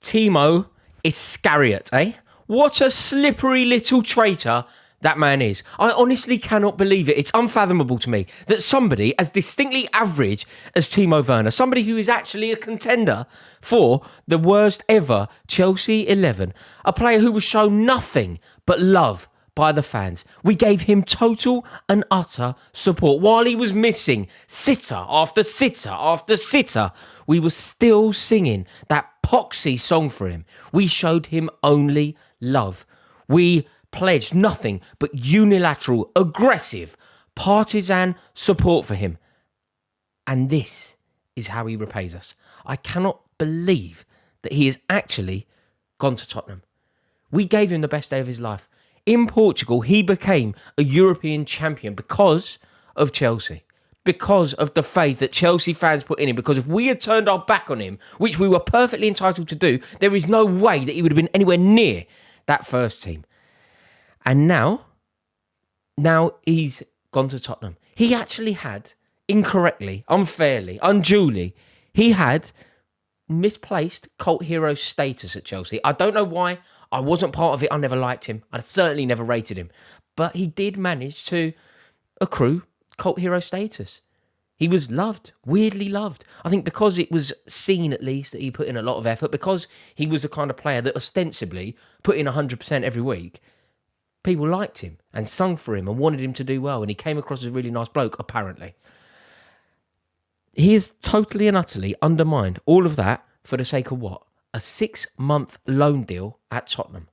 Timo Iscariot, eh? What a slippery little traitor that man is. I honestly cannot believe it. It's unfathomable to me that somebody as distinctly average as Timo Werner, somebody who is actually a contender for the worst ever Chelsea 11, a player who was shown nothing but love by the fans. We gave him total and utter support. While he was missing sitter after sitter after sitter, we were still singing that poxy song for him. We showed him only love. We pledged nothing but unilateral, aggressive, partisan support for him. And this is how he repays us. I cannot believe that he has actually gone to Tottenham. We gave him the best day of his life. In Portugal, he became a European champion because of Chelsea, because of the faith that Chelsea fans put in him. Because if we had turned our back on him, which we were perfectly entitled to do, there is no way that he would have been anywhere near that first team. And now he's gone to Tottenham. He actually had, incorrectly, unfairly, unduly, he had misplaced cult hero status at Chelsea. I don't know why. I wasn't part of it. I never liked him. I certainly never rated him. But he did manage to accrue cult hero status. He was loved, weirdly loved. I think because it was seen, at least, that he put in a lot of effort, because he was the kind of player that ostensibly put in 100% every week, people liked him and sung for him and wanted him to do well. And he came across as a really nice bloke, apparently. He has totally and utterly undermined all of that for the sake of what? A 6-month loan deal at Tottenham.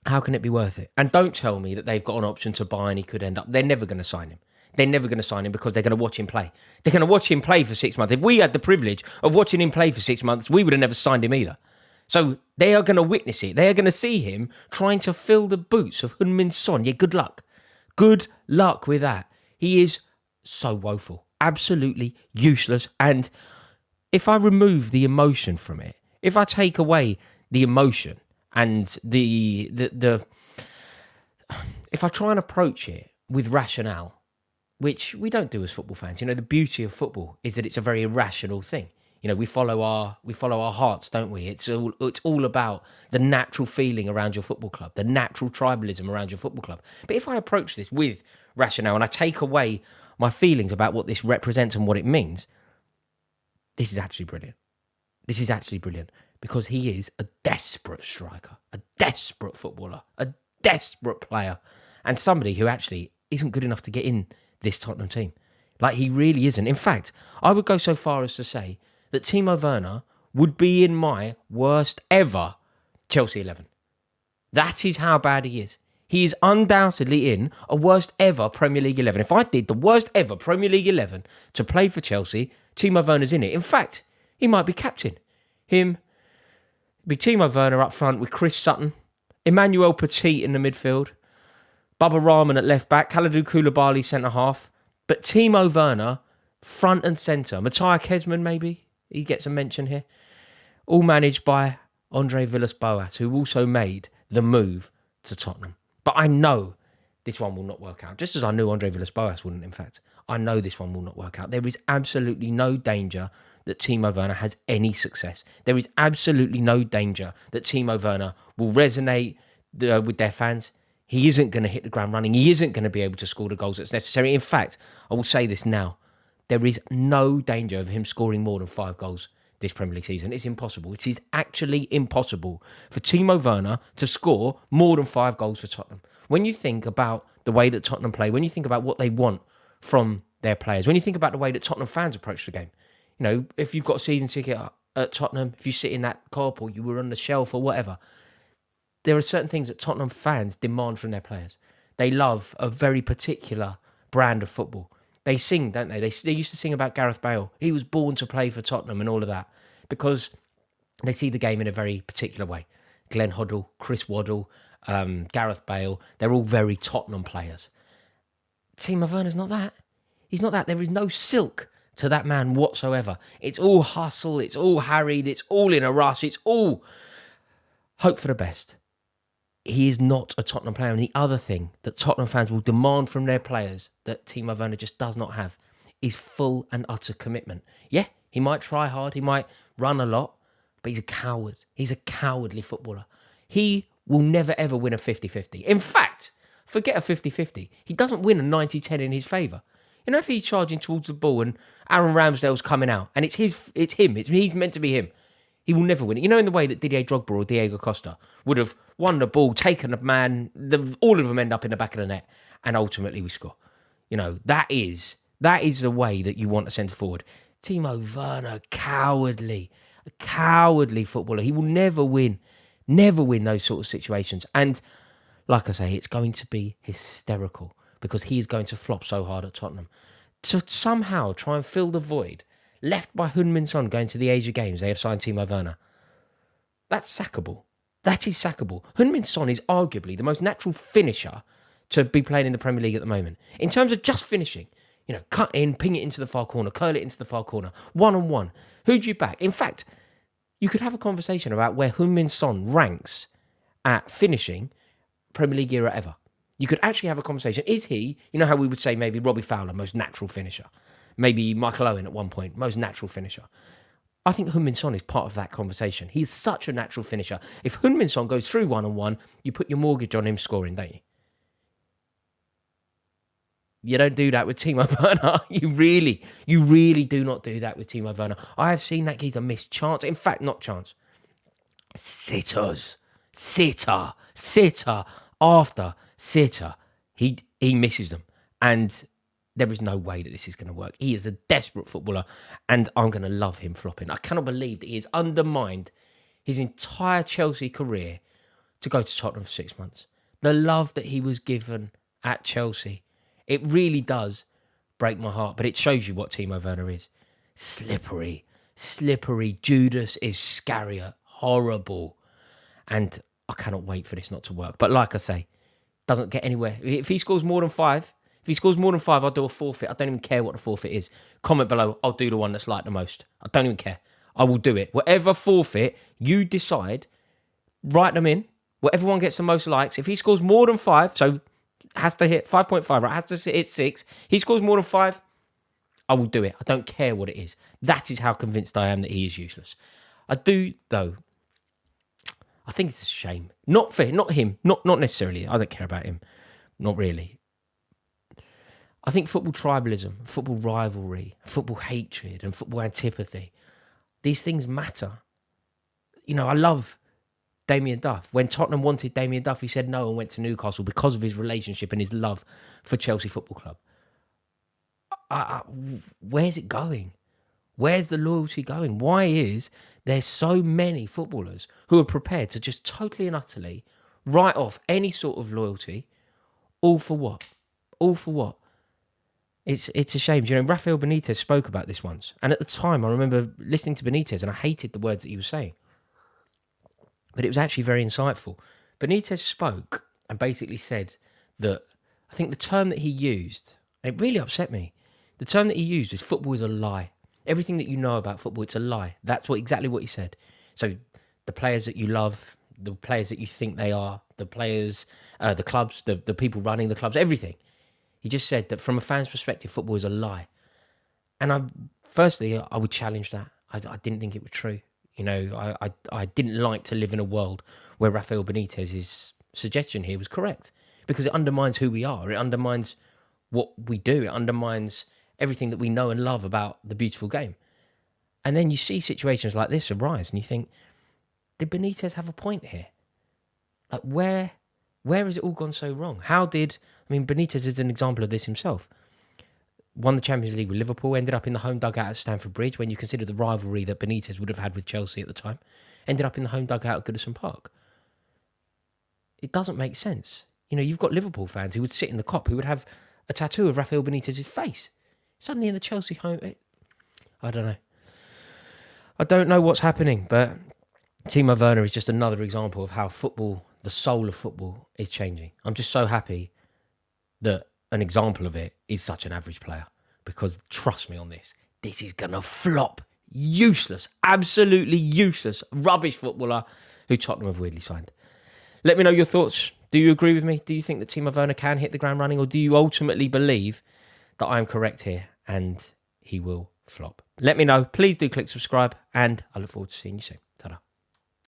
How can it be worth it? And don't tell me that they've got an option to buy and he could end up... They're never going to sign him. They're never going to sign him because they're going to watch him play. They're going to watch him play for 6 months. If we had the privilege of watching him play for 6 months, we would have never signed him either. So they are going to witness it. They are going to see him trying to fill the boots of Heung-min Son. Yeah, good luck. Good luck with that. He is so woeful. Absolutely useless. And if I remove the emotion from it, if I take away the emotion and the if I try and approach it with rationale, which we don't do as football fans. You know, the beauty of football is that it's a very irrational thing. You know, we follow our hearts, don't we? It's all about the natural feeling around your football club, the natural tribalism around your football club. But if I approach this with rationale and I take away my feelings about what this represents and what it means, this is actually brilliant. This is actually brilliant because he is a desperate striker, a desperate footballer, a desperate player, and somebody who actually isn't good enough to get in this Tottenham team. Like, he really isn't. In fact, I would go so far as to say that Timo Werner would be in my worst ever Chelsea 11. That is how bad he is. He is undoubtedly in a worst ever Premier League 11. If I did the worst ever Premier League 11 to play for Chelsea, Timo Werner's in it. In fact, he might be captain. Him, be Timo Werner up front with Chris Sutton, Emmanuel Petit in the midfield, Bubba Rahman at left back, Kalidou Koulibaly centre half, but Timo Werner front and centre. Matthias Kesman maybe, he gets a mention here. All managed by Andre Villas-Boas, who also made the move to Tottenham. But I know this one will not work out. Just as I knew Andre Villas-Boas wouldn't, in fact. I know this one will not work out. There is absolutely no danger that Timo Werner has any success. There is absolutely no danger that Timo Werner will resonate with their fans. He isn't going to hit the ground running. He isn't going to be able to score the goals that's necessary. In fact, I will say this now. There is no danger of him scoring more than 5 goals this Premier League season. It's impossible. It is actually impossible for Timo Werner to score more than 5 goals for Tottenham. When you think about the way that Tottenham play, when you think about what they want from their players, when you think about the way that Tottenham fans approach the game, you know, if you've got a season ticket at Tottenham, if you sit in that car or you were on the shelf or whatever, there are certain things that Tottenham fans demand from their players. They love a very particular brand of football. They sing, don't they? They used to sing about Gareth Bale. He was born to play for Tottenham and all of that because they see the game in a very particular way. Glenn Hoddle, Chris Waddle, Gareth Bale, they're all very Tottenham players. Timo Werner's not that. He's not that. There is no silk to that man whatsoever. It's all hustle, it's all harried, it's all in a rush, it's all hope for the best. He is not a Tottenham player. And the other thing that Tottenham fans will demand from their players that Timo Werner just does not have is full and utter commitment. Yeah, he might try hard, he might run a lot, but he's a coward. He's a cowardly footballer. He will never, ever win a 50-50. In fact, forget a 50-50. He doesn't win a 90-10 in his favour. You know, if he's charging towards the ball and Aaron Ramsdale's coming out and it's him, he's meant to be him, he will never win it. You know, in the way that Didier Drogba or Diego Costa would have won the ball, taken a man, all of them end up in the back of the net, and ultimately we score. You know, that is the way that you want a centre forward. Timo Werner, a cowardly footballer. He will never win those sort of situations. And like I say, it's going to be hysterical because he is going to flop so hard at Tottenham. To somehow try and fill the void left by Heung-min Son going to the Asia Games, they have signed Timo Werner. That's sackable. That is sackable. Heung-min Son is arguably the most natural finisher to be playing in the Premier League at the moment. In terms of just finishing, you know, cut in, ping it into the far corner, curl it into the far corner, one-on-one. Who do you back? In fact, you could have a conversation about where Heung-min Son ranks at finishing Premier League era ever. You could actually have a conversation. Is he, you know how we would say maybe Robbie Fowler, most natural finisher. Maybe Michael Owen at one point, most natural finisher. I think Heung-min Son is part of that conversation. He's such a natural finisher. If Heung-min Son goes through one-on-one, you put your mortgage on him scoring, don't you? You don't do that with Timo Werner. You really do not do that with Timo Werner. I have seen that geezer miss chance. In fact, not chance. Sitter after sitter. He misses them. And there is no way that this is going to work. He is a desperate footballer, and I'm going to love him flopping. I cannot believe that he has undermined his entire Chelsea career to go to Tottenham for 6 months. The love that he was given at Chelsea, it really does break my heart, but it shows you what Timo Werner is. Slippery. Judas Iscariot. Horrible. And I cannot wait for this not to work. But like I say, doesn't get anywhere. If he scores more than five, I'll do a forfeit. I don't even care what the forfeit is. Comment below, I'll do the one that's like the most. I don't even care. I will do it. Whatever forfeit you decide, write them in. Whatever one gets the most likes. If he scores more than 5, so has to hit 5.5, right? Has to hit 6. He scores more than 5, I will do it. I don't care what it is. That is how convinced I am that he is useless. I do, though. I think it's a shame. Not for him, not necessarily. I don't care about him. Not really. I think football tribalism, football rivalry, football hatred, and football antipathy, these things matter. You know, I love Damien Duff. When Tottenham wanted Damien Duff, he said no and went to Newcastle because of his relationship and his love for Chelsea Football Club. Where's it going? Where's the loyalty going? Why is there so many footballers who are prepared to just totally and utterly write off any sort of loyalty? All for what? It's a shame. You know, Rafael Benitez spoke about this once. And at the time, I remember listening to Benitez and I hated the words that he was saying. But it was actually very insightful. Benitez spoke and basically said that, I think the term that he used, and it really upset me, the term that he used was football is a lie. Everything that you know about football, it's a lie. That's exactly what he said. So the players that you love, the players that you think they are, the players, the clubs, the people running the clubs, everything. He just said that from a fan's perspective, football is a lie. And firstly, I would challenge that. I didn't think it was true. You know, I didn't like to live in a world where Rafael Benitez's suggestion here was correct, because it undermines who we are. It undermines what we do. It undermines everything that we know and love about the beautiful game. And then you see situations like this arise and you think, did Benitez have a point here? Like, where has it all gone so wrong? Benitez is an example of this himself. Won the Champions League with Liverpool, ended up in the home dugout at Stamford Bridge when you consider the rivalry that Benitez would have had with Chelsea at the time. Ended up in the home dugout at Goodison Park. It doesn't make sense. You know, you've got Liverpool fans who would sit in the Kop, who would have a tattoo of Rafael Benitez's face. Suddenly in the Chelsea home... I don't know. I don't know what's happening, but Timo Werner is just another example of how football, the soul of football, is changing. I'm just so happy that an example of it is such an average player, because trust me on this is going to flop. Useless, absolutely useless, rubbish footballer who Tottenham have weirdly signed. Let me know your thoughts. Do you agree with me? Do you think that Timo Werner can hit the ground running, or do you ultimately believe that I am correct here and he will flop. Let me know. Please do click subscribe, and I look forward to seeing you soon. Ta-da.